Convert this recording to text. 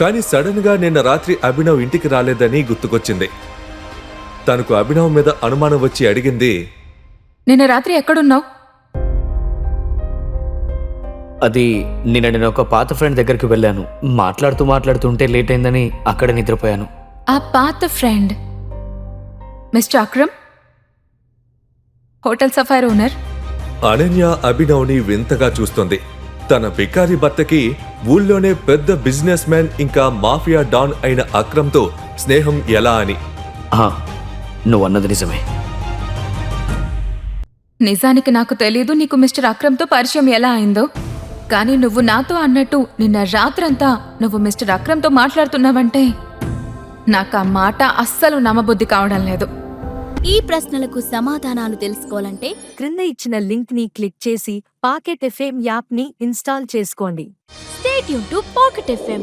కానీ సడన్ గా నిన్న రాత్రి అభినవ్ ఇంటికి రాలేదని గుర్తుకొచ్చింది. తనకు అభినవ్ మీద అనుమానం వచ్చి అడిగింది, నిన్న రాత్రి ఎక్కడున్నావు? అది నేను ఒక పాత ఫ్రెండ్ దగ్గరికి వెళ్ళాను. మాట్లాడుతుంటే లేట్ అయిందని అక్కడ నిద్రపోయాను. ఆ పాత friend mister Akram, hotel Sapphire owner. Ananya అభినవ్ని వింతగా చూస్తుంది. తన బికారి భర్తకి ఊళ్ళోనే పెద్ద బిజినెస్ మ్యాన్ ఇంకా మాఫియా డాన్ అయిన అక్రమ్తో స్నేహం ఎలా అని. నువ్వు అన్నది నిజమే. నిజానికి నాకు తెలీదు నీకు మిస్టర్ అక్రమ్తో పరిచయం ఎలా అయిందో. కానీ నువ్వు నాతో అన్నట్టు నిన్న రాత్రంతా నువ్వు మిస్టర్ అక్రమ్తో మాట్లాడుతున్నావంటే నాకు ఆ మాట అస్సలు నమ్మబుద్ధి కావడం లేదు. ఈ ప్రశ్నలకు సమాధానాలు తెలుసుకోవాలంటే క్రింద ఇచ్చిన లింక్ ని క్లిక్ చేసి పాకెట్ ఎఫ్ఎం యాప్ ని ఇన్స్టాల్ చేసుకోండి. Stay tune to pocket FM.